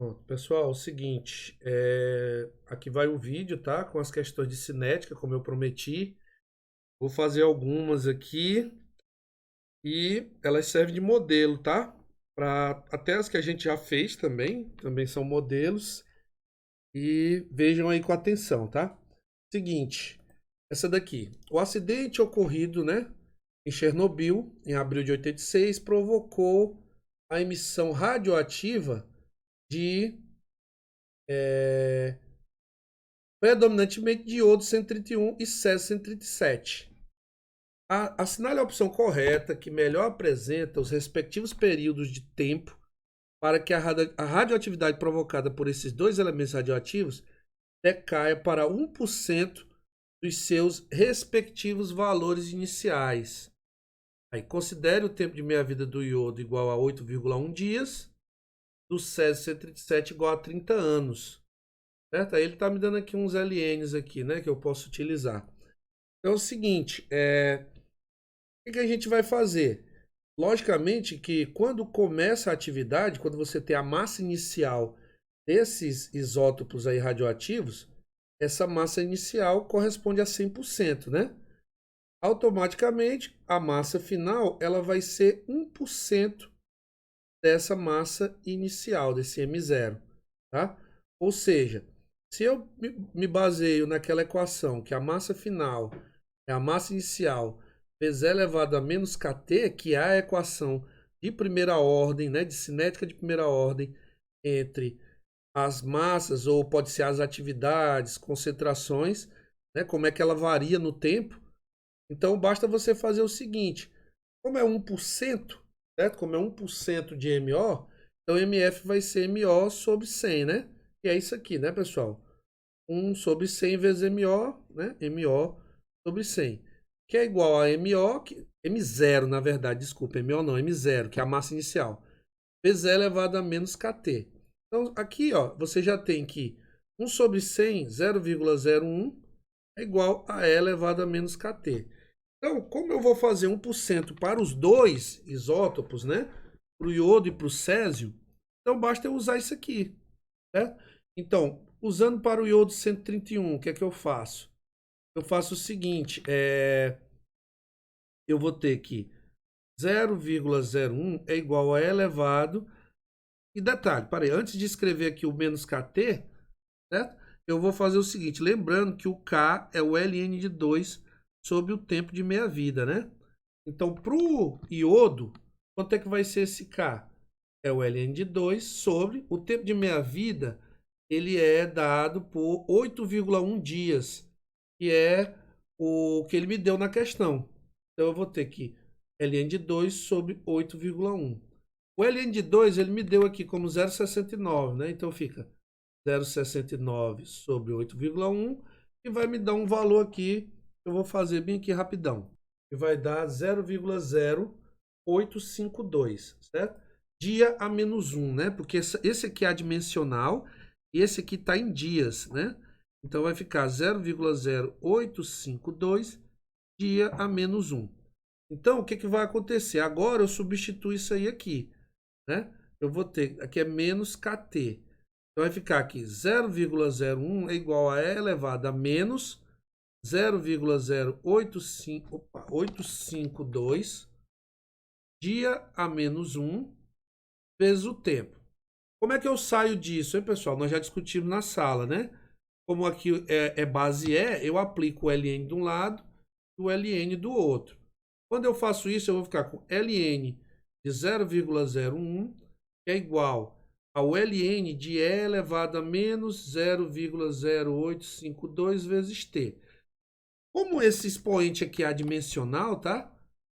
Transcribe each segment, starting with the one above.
Pronto, pessoal, é o seguinte, aqui vai o vídeo, tá? Com as questões de cinética, como eu prometi. Vou fazer algumas aqui e elas servem de modelo, tá? Para até as que a gente já fez também são modelos. E vejam aí com atenção, tá? Seguinte, essa daqui. O acidente ocorrido, né, em Chernobyl, em abril de 86, provocou a emissão radioativa de predominantemente diodo 131 e césio 137. Assinale a opção correta que melhor apresenta os respectivos períodos de tempo para que a radioatividade provocada por esses dois elementos radioativos decaia para 1% dos seus respectivos valores iniciais. Aí considere o tempo de meia-vida do iodo igual a 8,1 dias, do césio 137 igual a 30 anos. Certo? Aí ele está me dando aqui uns LNs aqui, né, que eu posso utilizar. Então é o seguinte, o que a gente vai fazer? Logicamente que quando começa a atividade, quando você tem a massa inicial desses isótopos aí radioativos, essa massa inicial corresponde a 100%, né? Automaticamente, a massa final ela vai ser 1% dessa massa inicial, desse M0, tá? Ou seja, se eu me baseio naquela equação que a massa final é a massa inicial vezes E elevado a menos kT, que é a equação de primeira ordem, né, de cinética de primeira ordem entre as massas, ou pode ser as atividades, concentrações, né, como é que ela varia no tempo. Então basta você fazer o seguinte, como é 1%, certo? Como é 1% de MO, então MF vai ser MO sobre 100, né? E é isso aqui, né, pessoal? 1 sobre 100 vezes MO, né? MO sobre 100, que é igual a MO, M0, na verdade, desculpa, MO não, M0, que é a massa inicial, vezes E elevado a menos KT. Então, aqui, ó, você já tem que 1 sobre 100, 0,01, é igual a E elevado a menos KT. Então, como eu vou fazer 1% para os dois isótopos, né? Para o iodo e para o césio, então basta eu usar isso aqui, certo? Então, usando para o iodo 131, o que é que eu faço? Eu faço o seguinte, eu vou ter que 0,01 é igual a E elevado. E detalhe, parei, antes de escrever aqui o menos KT, certo? Eu vou fazer o seguinte, lembrando que o K é o ln de 2 sobre o tempo de meia-vida, né? Então, para o iodo, quanto é que vai ser esse K? É o ln de 2 sobre o tempo de meia-vida, ele é dado por 8,1 dias, que é o que ele me deu na questão. Então, eu vou ter que ln de 2 sobre 8,1. O ln de 2 ele me deu aqui como 0,69, né? Então, fica 0,69 sobre 8,1 e vai me dar um valor aqui, eu vou fazer bem aqui rapidão, que vai dar 0,0852, certo? Dia a menos 1, né? Porque esse aqui é adimensional e esse aqui está em dias, né? Então vai ficar 0,0852 dia a menos 1. Então o que, que vai acontecer? Agora eu substituo isso aí aqui, né? Eu vou ter, aqui é menos KT. Então vai ficar aqui 0,01 é igual a E elevado a menos 0,0852 dia a menos 1 vezes o tempo. Como é que eu saio disso, hein, pessoal? Nós já discutimos na sala, né? Como aqui é base E, eu aplico o ln de um lado e o ln do outro. Quando eu faço isso, eu vou ficar com ln de 0,01, que é igual ao ln de E elevado a menos 0,0852 vezes t. Como esse expoente aqui é adimensional, tá?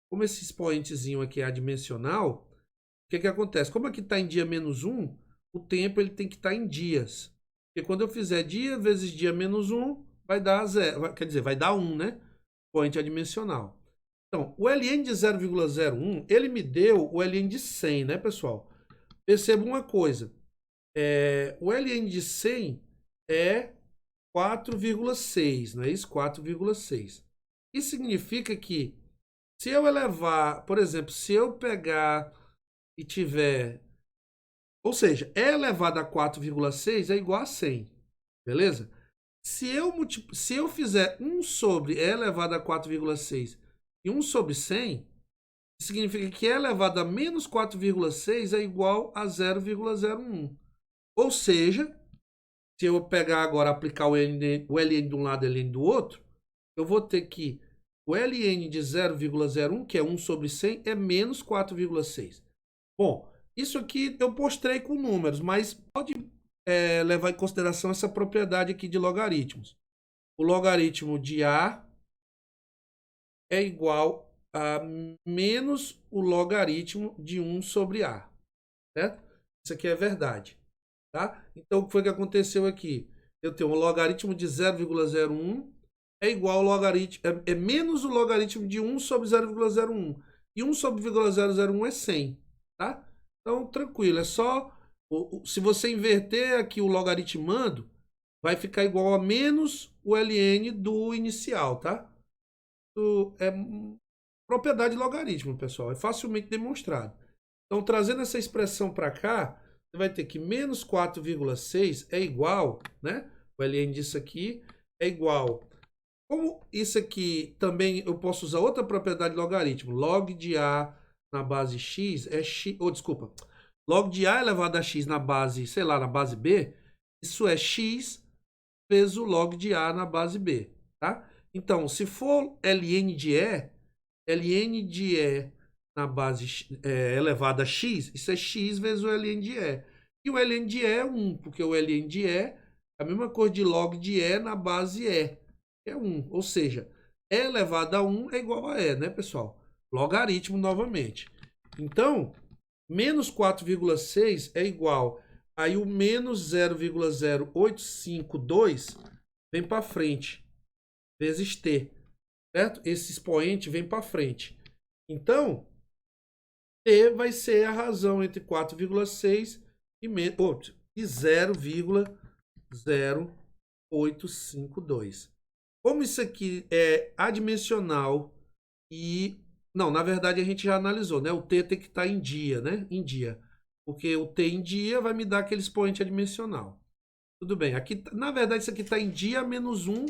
Como esse expoentezinho aqui é adimensional, o que que acontece? Como aqui está em dia menos 1, o tempo ele tem que estar em dias. Porque quando eu fizer dia vezes dia menos 1, vai dar 0, quer dizer, vai dar 1, né? Expoente adimensional. Então, o ln de 0,01, ele me deu o ln de 100, né, pessoal? Perceba uma coisa, o ln de 100 é 4,6, não é isso? 4,6. Isso significa que se eu elevar, por exemplo, se eu pegar e tiver Ou seja, e elevado a 4,6 é igual a 100. Beleza? Se eu fizer 1 sobre e elevado a 4,6 e 1 sobre 100, significa que e elevado a menos 4,6 é igual a 0,01. Ou seja, se eu pegar agora, aplicar o ln de um lado e o ln do outro, eu vou ter que o ln de 0,01, que é 1 sobre 100, é menos 4,6. Bom, isso aqui eu mostrei com números, mas pode levar em consideração essa propriedade aqui de logaritmos. O logaritmo de A é igual a menos o logaritmo de 1 sobre A. Certo? Isso aqui é verdade. Tá? Então, o que foi que aconteceu aqui? Eu tenho um logaritmo de 0,01 é igual ao logaritmo, é menos o logaritmo de 1 sobre 0,01. E 1 sobre 0,001 é 100. Tá? Então, tranquilo. É só... Se você inverter aqui o logaritmando, vai ficar igual a menos o ln do inicial, tá? Isso é propriedade de logaritmo, pessoal. É facilmente demonstrado. Então, trazendo essa expressão para cá, você vai ter que menos 4,6 é igual, né? O ln disso aqui é igual. Como isso aqui também eu posso usar outra propriedade de logaritmo. Log de A na base x é x... desculpa. Log de A elevado a x na base, sei lá, na base b, isso é x vezes o log de A na base b, tá? Então, se for ln de E na base elevado a x, isso é x vezes o ln de E. E o ln de E é 1, porque o ln de E é a mesma coisa de log de E na base E. É 1, ou seja, E elevado a 1 é igual a E, né, pessoal? Logaritmo novamente. Então, menos 4,6 é igual. Aí o menos 0,0852 vem para frente, vezes t, certo? Esse expoente vem para frente. Então, t vai ser a razão entre 4,6 e 0,0852. Como isso aqui é adimensional e... Não, na verdade a gente já analisou, né? O t tem que estar em dia, né? Em dia. Porque o t em dia vai me dar aquele expoente adimensional. Tudo bem. Aqui, na verdade, isso aqui está em dia menos 1,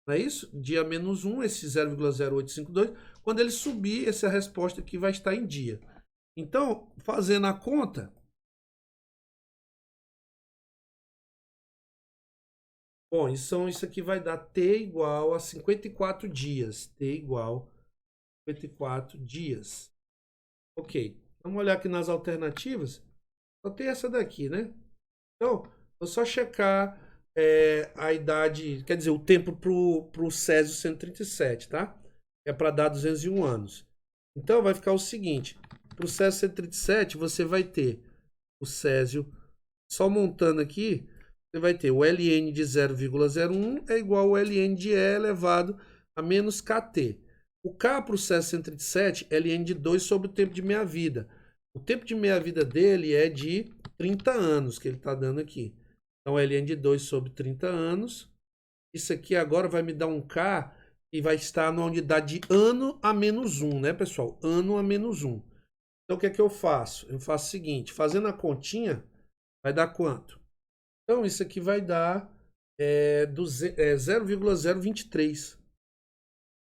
não é isso? Dia menos 1, esse 0,0852. Quando ele subir, essa resposta aqui vai estar em dia. Então, fazendo a conta... Bom, isso aqui vai dar t igual a 54 dias. T igual a 54 dias. Ok. Vamos olhar aqui nas alternativas. Só tem essa daqui, né? Então, vou só checar a idade, quer dizer, o tempo para o Césio 137, tá? É para dar 201 anos. Então, vai ficar o seguinte. Para o Césio 137, você vai ter o Césio, só montando aqui, você vai ter o ln de 0,01 é igual ao ln de E elevado a menos kt. O K para o Césio 137 é ln de 2 sobre o tempo de meia-vida. O tempo de meia-vida dele é de 30 anos, que ele está dando aqui. Então, ln de 2 sobre 30 anos. Isso aqui agora vai me dar um K e vai estar na unidade de ano a menos 1, né, pessoal? Ano a menos 1. Então, o que é que eu faço? Eu faço o seguinte, fazendo a continha, vai dar quanto? Então, isso aqui vai dar 0,023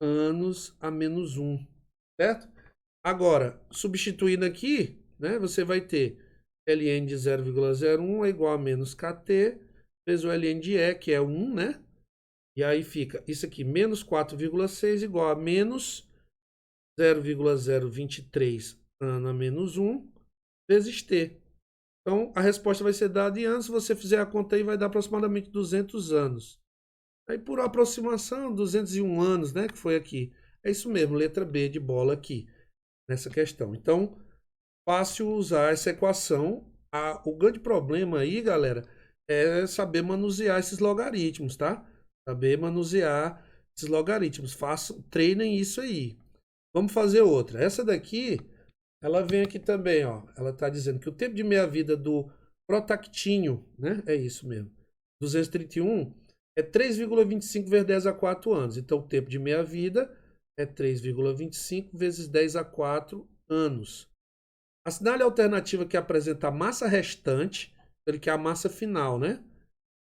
anos a menos 1, certo? Agora, substituindo aqui, né, você vai ter ln de 0,01 é igual a menos kt, vezes o ln de E, que é 1, né? E aí fica isso aqui, menos 4,6 igual a menos 0,023 ano a menos 1, vezes t. Então, a resposta vai ser dada em anos. Se você fizer a conta aí, vai dar aproximadamente 200 anos. Aí, por aproximação, 201 anos, né? Que foi aqui. É isso mesmo, letra B de bola aqui, nessa questão. Então, fácil usar essa equação. O grande problema aí, galera, é saber manusear esses logaritmos, tá? Saber manusear esses logaritmos. Façam, treinem isso aí. Vamos fazer outra. Essa daqui... Ela vem aqui também, ó. Ela está dizendo que o tempo de meia-vida do protactinho, né? É isso mesmo. 231 é 3,25 vezes 10 a 4 anos. Então, o tempo de meia-vida é 3,25 vezes 10 a 4 anos. A assinale a alternativa que apresenta a massa restante, ele quer a massa final, né?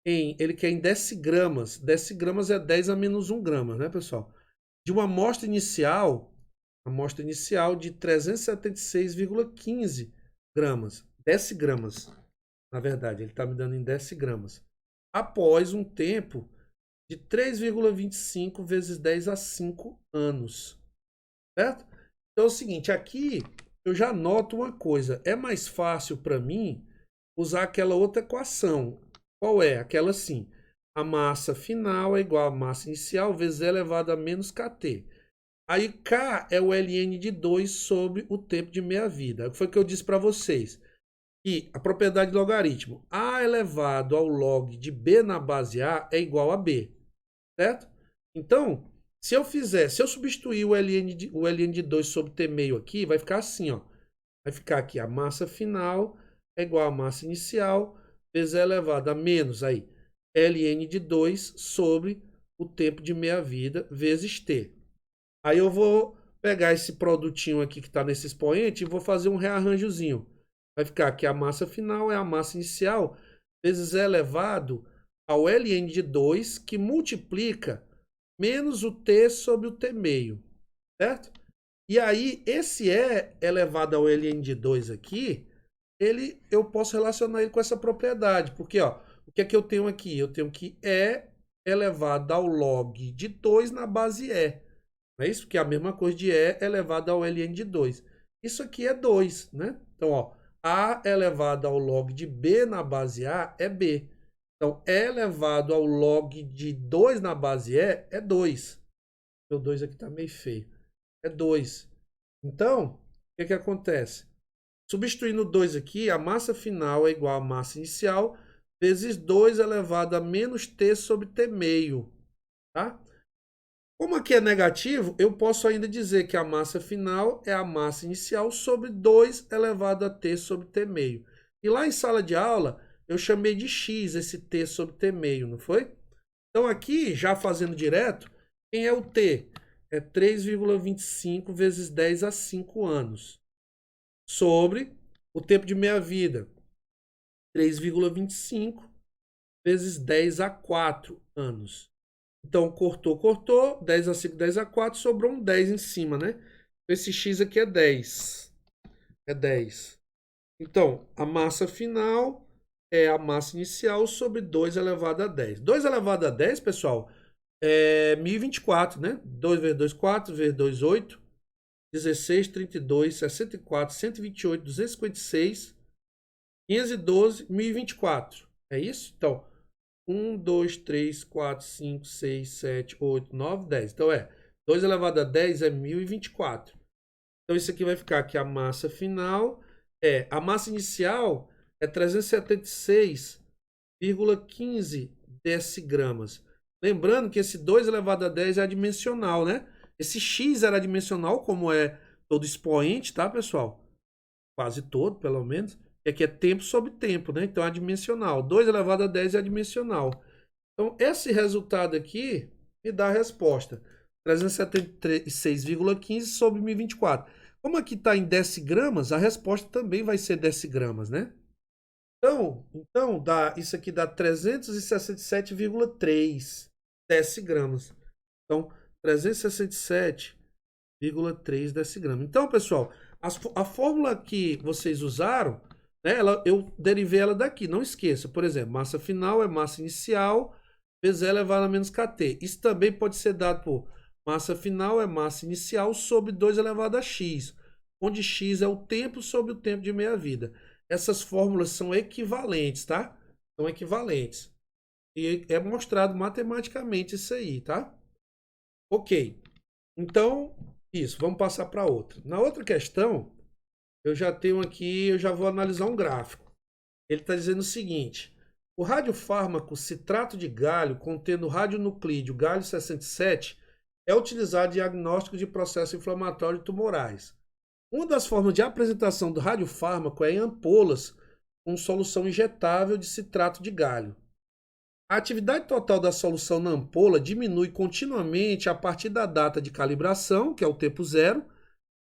Ele quer em decigramas. Decigramas é 10 a menos 1 grama, né, pessoal? De uma amostra inicial de 376,15 gramas. Decigramas, na verdade, ele está me dando em decigramas. Após um tempo de 3,25 vezes 10 a 5 anos. Certo? Então é o seguinte, aqui eu já noto uma coisa. É mais fácil para mim usar aquela outra equação. Qual é? Aquela assim. A massa final é igual a massa inicial vezes E elevado a menos kT. Aí K é o ln de 2 sobre o tempo de meia-vida. Foi o que eu disse para vocês. E a propriedade do logaritmo. A elevado ao log de B na base A é igual a B. Certo? Então, se eu substituir o ln de 2 sobre t meio aqui, vai ficar assim, ó. Vai ficar aqui a massa final é igual a massa inicial vezes E elevado a menos aí ln de 2 sobre o tempo de meia-vida vezes t. Aí eu vou pegar esse produtinho aqui que está nesse expoente e vou fazer um rearranjozinho. Vai ficar que a massa final é a massa inicial vezes E elevado ao ln de 2 que multiplica menos o t sobre o t meio, certo? E aí, esse E elevado ao ln de 2 aqui, eu posso relacionar ele com essa propriedade, porque ó, o que é que eu tenho aqui? Eu tenho que E elevado ao log de 2 na base E. Não é isso? Que é a mesma coisa de E elevado ao ln de 2. Isso aqui é 2, né? Então, ó, A elevado ao log de B na base A é B. Então, E elevado ao log de 2 na base E é 2. O 2 aqui está meio feio. É 2. Então, o que acontece? Substituindo 2 aqui, a massa final é igual à massa inicial vezes 2 elevado a menos t sobre t meio. Tá? Como aqui é negativo, eu posso ainda dizer que a massa final é a massa inicial sobre 2 elevado a t sobre t meio. E lá em sala de aula, eu chamei de x esse t sobre t meio, não foi? Então aqui, já fazendo direto, quem é o t? É 3,25 vezes 10 a 5 anos. Sobre o tempo de meia-vida, 3,25 vezes 10 a 4 anos. Então, cortou, 10 a 5, 10 a 4, sobrou um 10 em cima, né? Esse x aqui é 10. É 10. Então, a massa final é a massa inicial sobre 2 elevado a 10. 2 elevado a 10, pessoal, é 1024, né? 2 vezes 2, 4, vezes 2, 8, 16, 32, 64, 128, 256, 512, 1024. É isso? Então, 1, 2, 3, 4, 5, 6, 7, 8, 9, 10. Então, 2 elevado a 10 é 1024. Então, isso aqui vai ficar que a massa final a massa inicial é 376,15 decigramas. Lembrando que esse 2 elevado a 10 é adimensional, né? Esse x era adimensional, como é todo expoente, tá, pessoal? Quase todo, pelo menos. E aqui é tempo sobre tempo, né? Então é adimensional. 2 elevado a 10 é adimensional. Então, esse resultado aqui me dá a resposta. 376,15 sobre 1024. Como aqui está em decigramas, a resposta também vai ser decigramas, né? Então isso aqui dá 367,3 decigramas. Então, 367,3 decigramas. Então, pessoal, a fórmula que vocês usaram, né, eu derivei ela daqui. Não esqueça, por exemplo, massa final é massa inicial vezes E elevado a menos kT. Isso também pode ser dado por massa final é massa inicial sobre 2 elevado a x, onde x é o tempo sobre o tempo de meia-vida. Essas fórmulas são equivalentes, tá? São equivalentes. E é mostrado matematicamente isso aí, tá? Ok. Então, isso. Vamos passar para outra. Na outra questão, eu já tenho aqui, eu já vou analisar um gráfico. Ele está dizendo o seguinte: o radiofármaco citrato de galho contendo radionuclídeo galho 67 é utilizado em diagnóstico de processos inflamatórios tumorais. Uma das formas de apresentação do radiofármaco é em ampolas com solução injetável de citrato de galho. A atividade total da solução na ampola diminui continuamente a partir da data de calibração, que é o tempo zero,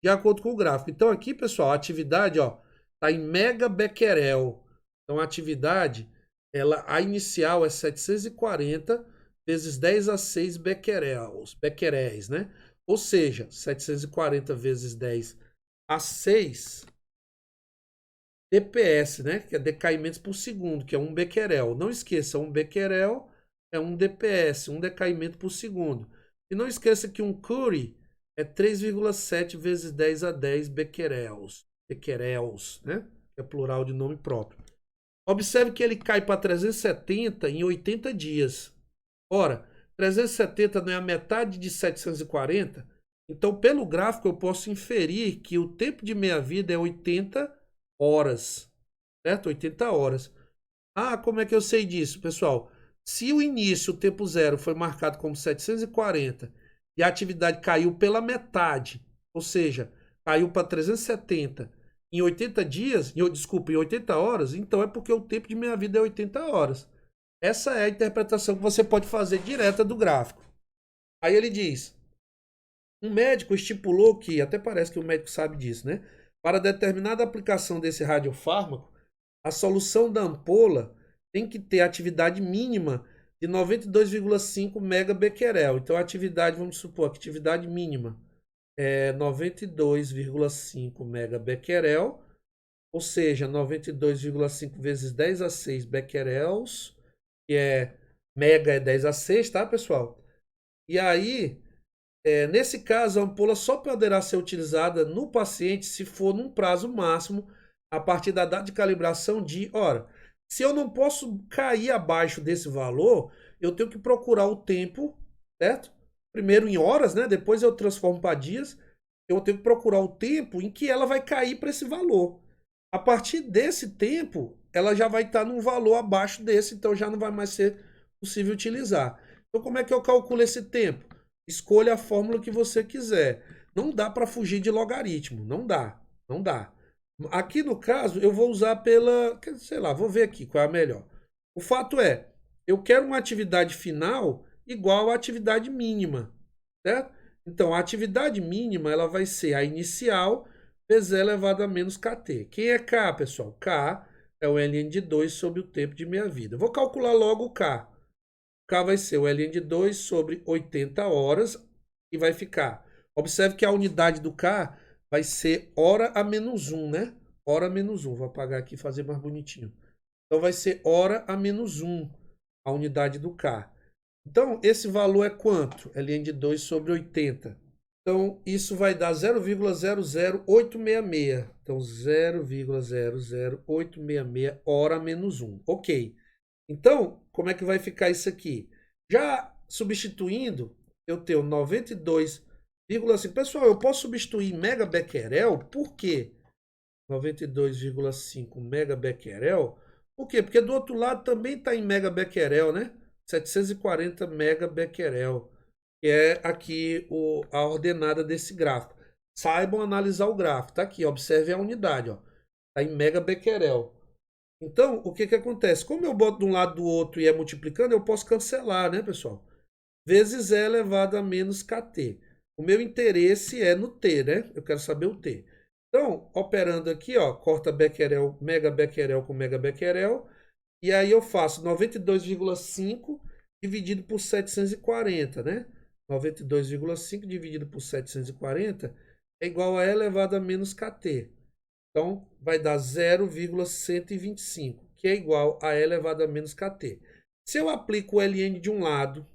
de acordo com o gráfico. Então aqui, pessoal, a atividade, ó, tá em megabecquerel. Então a atividade, a inicial é 740 vezes 10 a 6 becqueréis, né? Ou seja, 740 vezes 10 a 6 DPS, né? Que é decaimentos por segundo, que é 1 becquerel. Não esqueça, 1 becquerel é 1 DPS, 1 decaimento por segundo. E não esqueça que um Curie é 3,7 vezes 10 a 10 becquerels, né? Que é plural de nome próprio. Observe que ele cai para 370 em 80 dias. Ora, 370 não é a metade de 740? Então, pelo gráfico, eu posso inferir que o tempo de meia-vida é 80 horas, certo? 80 horas. Ah, como é que eu sei disso, pessoal? Se o início, o tempo zero, foi marcado como 740 e a atividade caiu pela metade, ou seja, caiu para 370 em 80 dias, desculpa, em 80 horas, então é porque o tempo de meia-vida é 80 horas. Essa é a interpretação que você pode fazer direta do gráfico. Aí ele diz: um médico estipulou que, até parece que o médico sabe disso, né? Para determinada aplicação desse radiofármaco, a solução da ampola tem que ter atividade mínima de 92,5 megabecquerel. Então, a atividade, vamos supor, a atividade mínima é 92,5 megabecquerel, ou seja, 92,5 vezes 10 a 6 becquerels, que é mega é 10 a 6, tá, pessoal? E aí, nesse caso, a ampola só poderá ser utilizada no paciente se for num prazo máximo a partir da data de calibração de, ora, se eu não posso cair abaixo desse valor, eu tenho que procurar o tempo, certo? Primeiro em horas, né? Depois eu transformo para dias. Eu tenho que procurar o tempo em que ela vai cair para esse valor. A partir desse tempo, ela já vai estar num valor abaixo desse, então já não vai mais ser possível utilizar. Então, como é que eu calculo esse tempo? Escolha a fórmula que você quiser. Não dá para fugir de logaritmo, não dá, não dá. Aqui no caso, eu vou usar sei lá, vou ver aqui qual é a melhor. O fato é, eu quero uma atividade final igual à atividade mínima, certo? Então, a atividade mínima ela vai ser a inicial vezes E elevado a menos kt. Quem é K, pessoal? K é o ln de 2 sobre o tempo de meia-vida. Vou calcular logo o K. K vai ser o ln de 2 sobre 80 horas e vai ficar. Observe que a unidade do K vai ser hora a menos 1, né? Hora a menos 1. Vou apagar aqui e fazer mais bonitinho. Então vai ser hora a menos 1, a unidade do K. Então, esse valor é quanto? ln de 2 sobre 80. Então, isso vai dar 0,00866. Então, 0,00866 hora menos 1. Ok. Então, como é que vai ficar isso aqui? Já substituindo, eu tenho 92,5. Pessoal, eu posso substituir megabecquerel, por quê? 92,5 megabecquerel. Por quê? Porque do outro lado também está em megabecquerel, né? 740 megabecquerel, que é aqui a ordenada desse gráfico. Saibam analisar o gráfico, tá aqui, observe a unidade, ó. Tá em megabecquerel. Então, o que que acontece? Como eu boto de um lado do outro e é multiplicando, eu posso cancelar, né, pessoal? Vezes E elevado a menos kt. O meu interesse é no T, né? Eu quero saber o T. Então, operando aqui, ó, corta becquerel, megabecquerel com megabecquerel, e aí eu faço 92,5 dividido por 740, né? 92,5 dividido por 740 é igual a E elevado a menos kt. Então, vai dar 0,125, que é igual a E elevado a menos kt. Se eu aplico o ln de um lado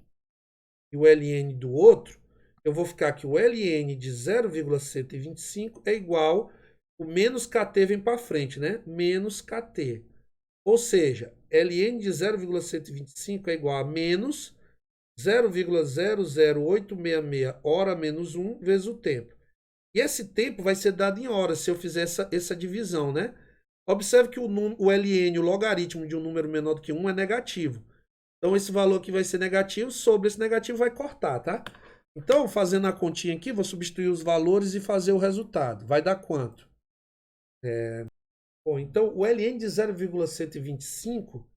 e o ln do outro, eu vou ficar que o ln de 0,125 é igual, o menos kt vem para frente, né? Menos kt. Ou seja, ln de 0,125 é igual a menos 0,00866 hora menos 1 vezes o tempo. E esse tempo vai ser dado em horas, se eu fizer essa divisão, né? Observe que o ln, o logaritmo de um número menor do que 1 é negativo. Então, esse valor aqui vai ser negativo, sobre esse negativo vai cortar, tá? Então, fazendo a continha aqui, vou substituir os valores e fazer o resultado. Vai dar quanto? Bom, então, o ln de 0,125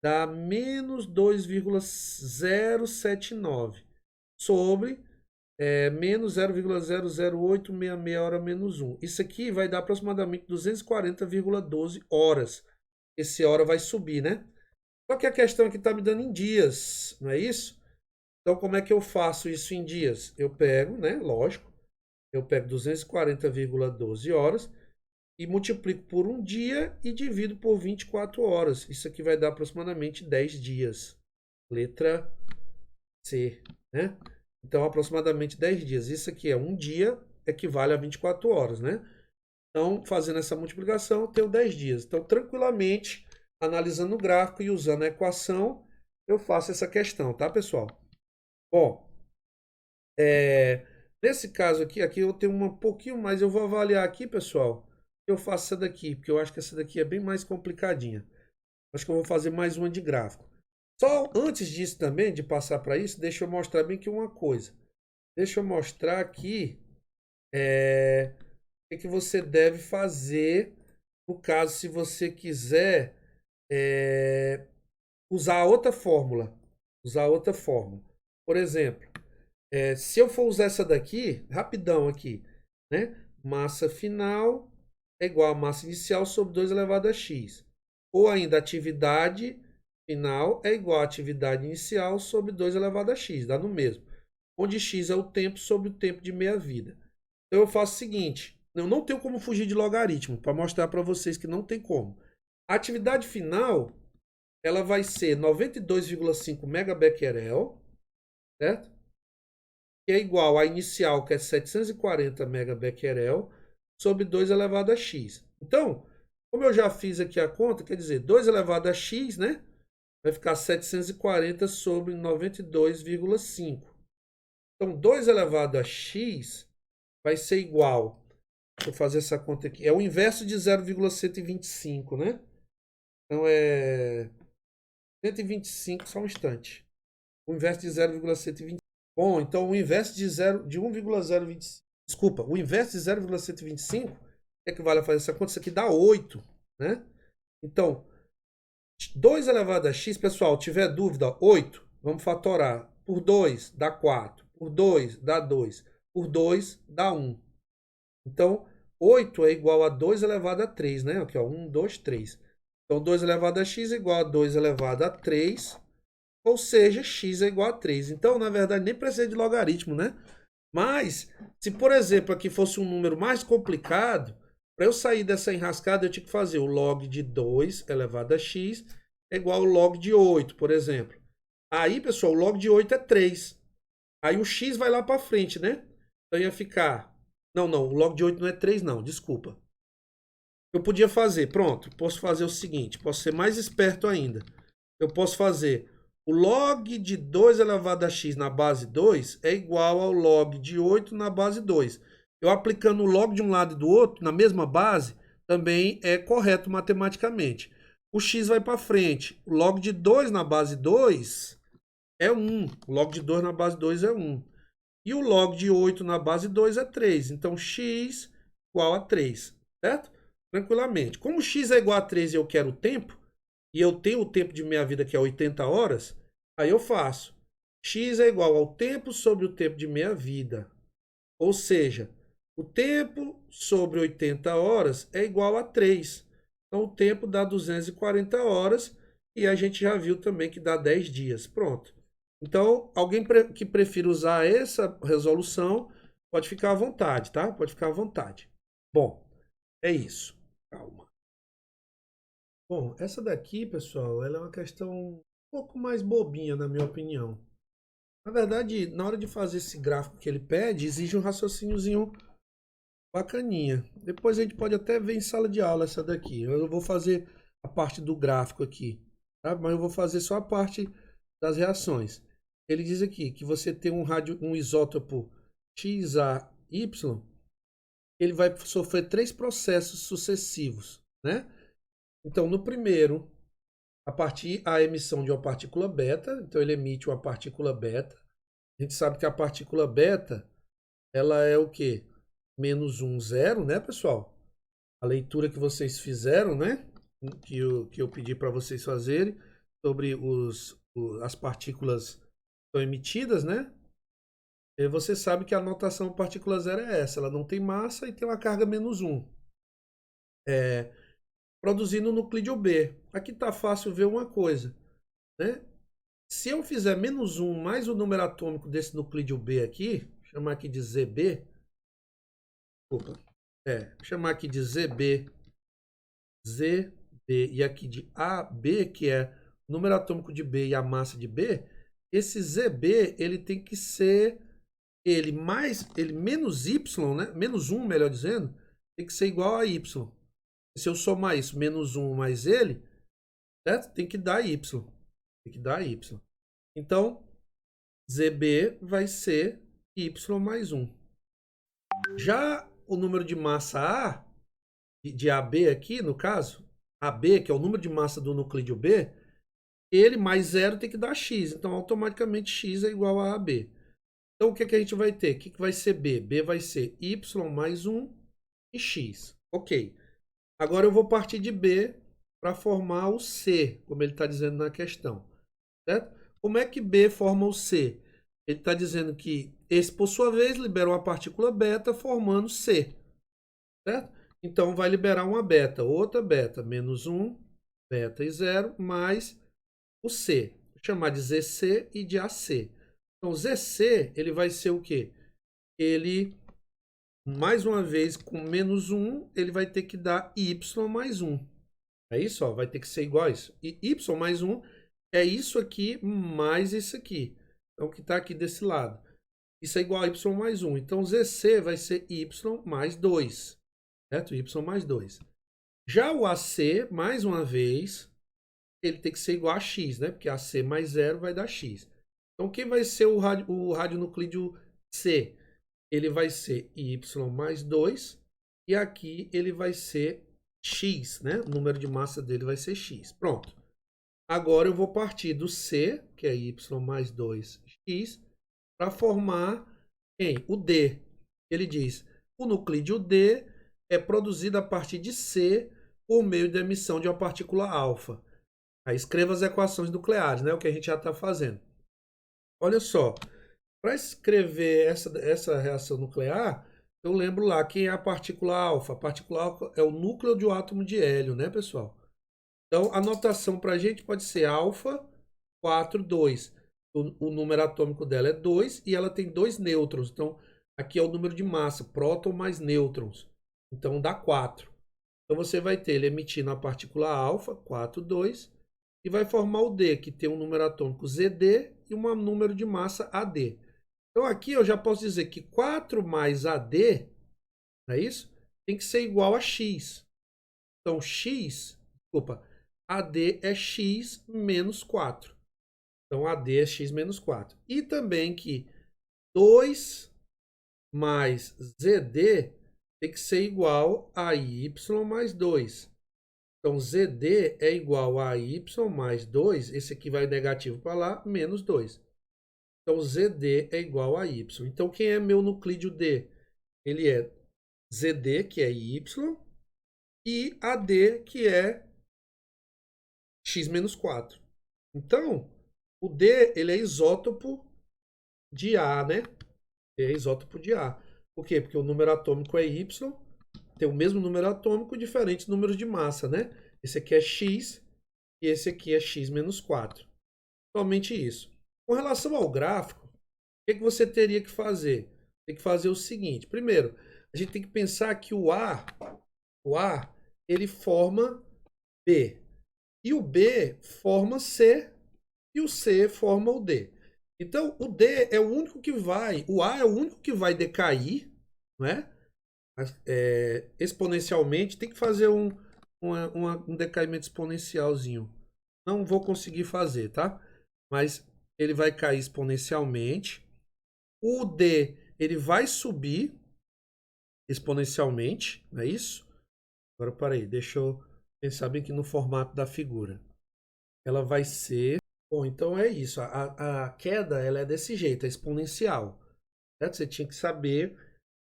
dá menos 2,079 sobre menos 0,00866 hora menos 1. Isso aqui vai dar aproximadamente 240,12 horas. Esse hora vai subir, né? Só que a questão aqui está me dando em dias, não é isso? Então, como é que eu faço isso em dias? Eu pego, né? Lógico, eu pego 240,12 horas e multiplico por um dia e divido por 24 horas. Isso aqui vai dar aproximadamente 10 dias. Letra C, né? Então, aproximadamente 10 dias. Isso aqui é um dia, equivale a 24 horas, né? Então, fazendo essa multiplicação, eu tenho 10 dias. Então, tranquilamente, analisando o gráfico e usando a equação, eu faço essa questão, tá, pessoal? Bom, nesse caso aqui eu tenho um pouquinho mais, eu vou avaliar aqui, pessoal. Eu faço essa daqui, porque eu acho que essa daqui é bem mais complicadinha. Acho que eu vou fazer mais uma de gráfico. Só antes disso também, de passar para isso, deixa eu mostrar bem aqui uma coisa. Deixa eu mostrar aqui o que você deve fazer no caso, se você quiser usar outra fórmula. Usar outra fórmula. Por exemplo, se eu for usar essa daqui, rapidão aqui, né? Massa final é igual a massa inicial sobre 2 elevado a x. Ou ainda, atividade final é igual a atividade inicial sobre 2 elevado a x, dá no mesmo. Onde x é o tempo sobre o tempo de meia-vida. Então eu faço o seguinte, eu não tenho como fugir de logaritmo, para mostrar para vocês que não tem como. A atividade final, ela vai ser 92,5 megabecquerel, certo? Que é igual à inicial, que é 740 megabecquerel, sobre 2 elevado a x. Então, como eu já fiz aqui a conta, quer dizer, 2 elevado a x, né? Vai ficar 740 sobre 92,5. Então, 2 elevado a x vai ser igual, deixa eu fazer essa conta aqui, é o inverso de 0,125, né? Então, é 125, só um instante. O inverso de 0,125. Bom, então o inverso de 1,025. Desculpa, o inverso de 0,125 equivale a fazer essa conta. Isso aqui dá 8, né? Então, 2 elevado a x, pessoal, tiver dúvida, 8, vamos fatorar. Por 2 dá 4. Por 2 dá 2. Por 2 dá 1. Então, 8 é igual a 2 elevado a 3, né? Aqui, ó, 1, 2, 3. Então, 2 elevado a x é igual a 2 elevado a 3, ou seja, x é igual a 3. Então, na verdade, nem precisa de logaritmo, né? Mas, se por exemplo aqui fosse um número mais complicado, para eu sair dessa enrascada, eu tinha que fazer o log de 2 elevado a x é igual ao log de 8, por exemplo. Aí, pessoal, o log de 8 é 3. Aí o x vai lá para frente, né? Então ia ficar... Não, o log de 8 não é 3 não, desculpa. Eu podia fazer, pronto, posso fazer o seguinte, posso ser mais esperto ainda. Eu posso fazer o log de 2 elevado a x na base 2 é igual ao log de 8 na base 2. Eu aplicando o log de um lado e do outro, na mesma base, também é correto matematicamente. O x vai para frente. O log de 2 na base 2 é 1. O log de 2 na base 2 é 1. E o log de 8 na base 2 é 3. Então, x igual a 3, certo? Tranquilamente. Como x é igual a 3 e eu quero o tempo, e eu tenho o tempo de meia vida que é 80 horas, aí eu faço x é igual ao tempo sobre o tempo de meia vida. Ou seja, o tempo sobre 80 horas é igual a 3. Então, o tempo dá 240 horas e a gente já viu também que dá 10 dias. Pronto. Então, alguém que prefira usar essa resolução, pode ficar à vontade, tá? Pode ficar à vontade. Bom, é isso. Calma. Bom, essa daqui, pessoal, ela é uma questão um pouco mais bobinha, na minha opinião. Na verdade, na hora de fazer esse gráfico que ele pede, exige um raciocíniozinho bacaninha. Depois a gente pode até ver em sala de aula essa daqui. Eu vou fazer a parte do gráfico aqui, tá? Mas eu vou fazer só a parte das reações. Ele diz aqui que você tem um isótopo XAY, ele vai sofrer 3 processos sucessivos, né? Então, no primeiro, a emissão de uma partícula beta, então ele emite uma partícula beta. A gente sabe que a partícula beta, ela é o quê? Menos 1, 0, né, pessoal? A leitura que vocês fizeram, né? Que eu pedi para vocês fazerem sobre as partículas que são emitidas, né? E você sabe que a notação partícula zero é essa. Ela não tem massa e tem uma carga -1. Produzindo nuclídeo B. Aqui está fácil ver uma coisa, né? Se eu fizer -1 mais o número atômico desse nuclídeo B aqui, chamar aqui de ZB, opa, chamar aqui de ZB, e aqui de AB, que é o número atômico de B e a massa de B, esse ZB, ele tem que ser, ele menos Y, né? -1, melhor dizendo, tem que ser igual a Y. Se eu somar isso, -1 mais ele, certo? Tem que dar Y. Tem que dar Y. Então, ZB vai ser Y mais 1. Já o número de massa A, de AB aqui, no caso, AB, que é o número de massa do nuclídeo B, ele mais 0 tem que dar X. Então, automaticamente, X é igual a AB. Então, o que, que a gente vai ter? O que, que vai ser B? B vai ser Y mais 1 e X. Ok. Agora eu vou partir de B para formar o C, como ele está dizendo na questão. Certo? Como é que B forma o C? Ele está dizendo que esse, por sua vez, libera uma partícula beta formando C. Certo? Então, vai liberar uma beta, outra beta, -1, beta e 0, mais o C. Vou chamar de ZC e de AC. Então, ZC, ele vai ser o quê? Ele, mais uma vez, com -1, ele vai ter que dar Y mais 1. É isso? Ó, vai ter que ser igual a isso. E Y mais 1 é isso aqui mais isso aqui. Então, o que está aqui desse lado. Isso é igual a Y mais 1. Então, ZC vai ser Y mais 2. Certo? Y mais 2. Já o AC, mais uma vez, ele tem que ser igual a X, né? Porque AC mais 0 vai dar X. Então, quem vai ser o radionuclídeo C? Ele vai ser Y mais 2. E aqui ele vai ser X, né? O número de massa dele vai ser X. Pronto. Agora eu vou partir do C, que é Y mais 2x, para formar quem? O D. Ele diz, o nuclídeo D é produzido a partir de C por meio da emissão de uma partícula alfa. Aí escreva as equações nucleares, né? O que a gente já está fazendo. Olha só, para escrever essa reação nuclear, eu lembro lá quem é a partícula alfa. A partícula alfa é o núcleo de um átomo de hélio, né, pessoal? Então, a notação para a gente pode ser alfa 4, 2. O número atômico dela é 2 e ela tem 2 nêutrons. Então, aqui é o número de massa, próton mais nêutrons. Então, dá 4. Então, você vai ter ele emitindo a partícula alfa, 4, 2, e vai formar o D, que tem um número atômico ZD e um número de massa AD. Então, aqui eu já posso dizer que 4 mais AD, não é isso? Tem que ser igual a X. Então, AD é X menos 4. Então, AD é X menos 4. E também que 2 mais ZD tem que ser igual a Y mais 2. Então, ZD é igual a Y mais 2. Esse aqui vai negativo para lá, menos 2. Então, ZD é igual a Y. Então, quem é meu nuclídeo D? Ele é ZD, que é Y, e AD, que é X menos 4. Então, o D, ele é isótopo de A, né? É isótopo de A. Por quê? Porque o número atômico é Y, tem o mesmo número atômico, diferentes números de massa, né? Esse aqui é X e esse aqui é X menos 4. Somente isso. Com relação ao gráfico, o que você teria que fazer? Tem que fazer o seguinte. Primeiro, a gente tem que pensar que o A, ele forma B. E o B forma C e o C forma o D. Então, o D é o único que vai, o A é o único que vai decair, né? Exponencialmente. Tem que fazer um decaimento exponencialzinho. Não vou conseguir fazer, tá? Mas ele vai cair exponencialmente. O D, ele vai subir exponencialmente, não é isso? Agora, peraí, deixa eu pensar bem aqui no formato da figura. Ela vai ser... Bom, então é isso. A queda, ela é desse jeito, é exponencial. Certo? Você tinha que saber,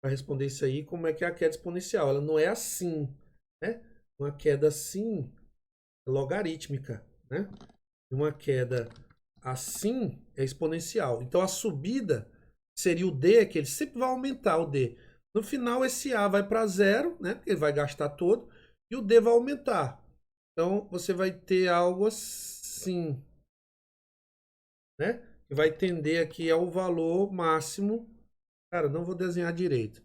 para responder isso aí, como é que é a queda exponencial. Ela não é assim, né? Uma queda assim, logarítmica, né? Uma queda assim é exponencial. Então, a subida seria o D, que ele sempre vai aumentar o D. No final, esse A vai para zero, né? Porque ele vai gastar todo, e o D vai aumentar. Então, você vai ter algo assim, né? Que vai tender aqui ao valor máximo. Cara, não vou desenhar direito.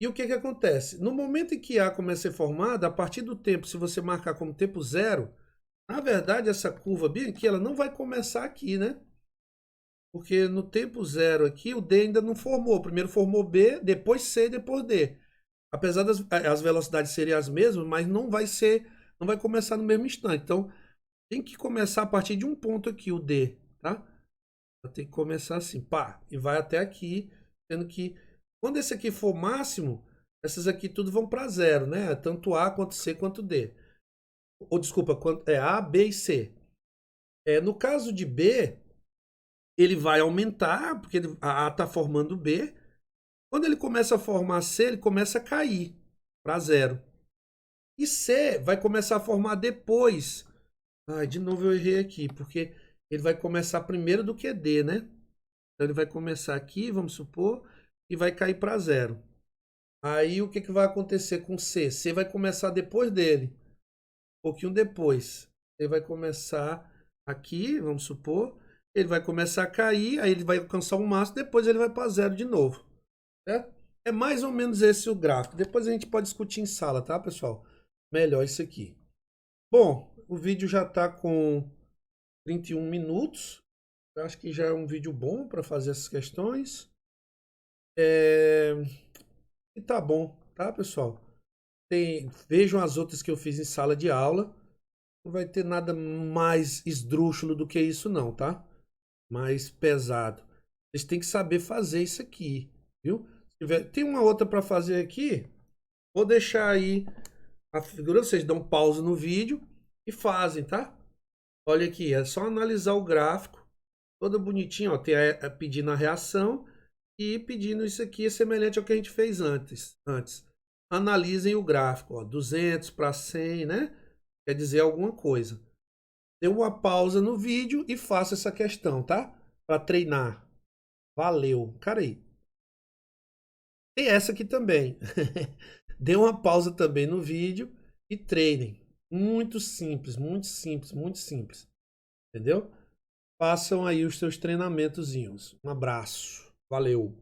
E o que que acontece? No momento em que A começa a ser formada, a partir do tempo, se você marcar como tempo zero, na verdade, essa curva bem aqui, ela não vai começar aqui, né? Porque no tempo zero aqui, o D ainda não formou. Primeiro formou B, depois C, depois D. Apesar das as velocidades serem as mesmas, mas não vai ser, não vai começar no mesmo instante. Então, tem que começar a partir de um ponto aqui, o D, tá? Tem que começar assim, pá, e vai até aqui, sendo que quando esse aqui for máximo, essas aqui tudo vão para zero, né? Tanto A quanto C quanto D. Ou desculpa, é A, B e C. No caso de B, ele vai aumentar, porque a A está formando B. Quando ele começa a formar C, ele começa a cair para zero. E C vai começar a formar depois. Ai, de novo eu errei aqui, porque ele vai começar primeiro do que D, né? Então ele vai começar aqui, vamos supor, e vai cair para zero. Aí o que, que vai acontecer com C? C vai começar depois dele, um pouquinho depois. Ele vai começar aqui, vamos supor, ele vai começar a cair, aí ele vai alcançar o máximo, depois ele vai para zero de novo. Certo? É mais ou menos esse o gráfico. Depois a gente pode discutir em sala, tá, pessoal? Melhor isso aqui. Bom, o vídeo já está com 31 minutos. Eu acho que já é um vídeo bom para fazer essas questões. E tá bom, tá, pessoal? Vejam as outras que eu fiz em sala de aula. Não vai ter nada mais esdrúxulo do que isso, não, tá? Mais pesado. Vocês têm que saber fazer isso aqui, viu? Tem uma outra para fazer aqui. Vou deixar aí a figura. Vocês dão pausa no vídeo e fazem, tá? Olha aqui, é só analisar o gráfico. Todo bonitinho, ó. Tem pedindo a reação e pedindo isso aqui, é semelhante ao que a gente fez antes. Analisem o gráfico, ó, 200 para 100, né? Quer dizer alguma coisa. Dê uma pausa no vídeo e faça essa questão, tá? Para treinar. Valeu. Cara aí. Tem essa aqui também. Dê uma pausa também no vídeo e treinem. Muito simples, muito simples, muito simples. Entendeu? Façam aí os seus treinamentozinhos. Um abraço. Valeu.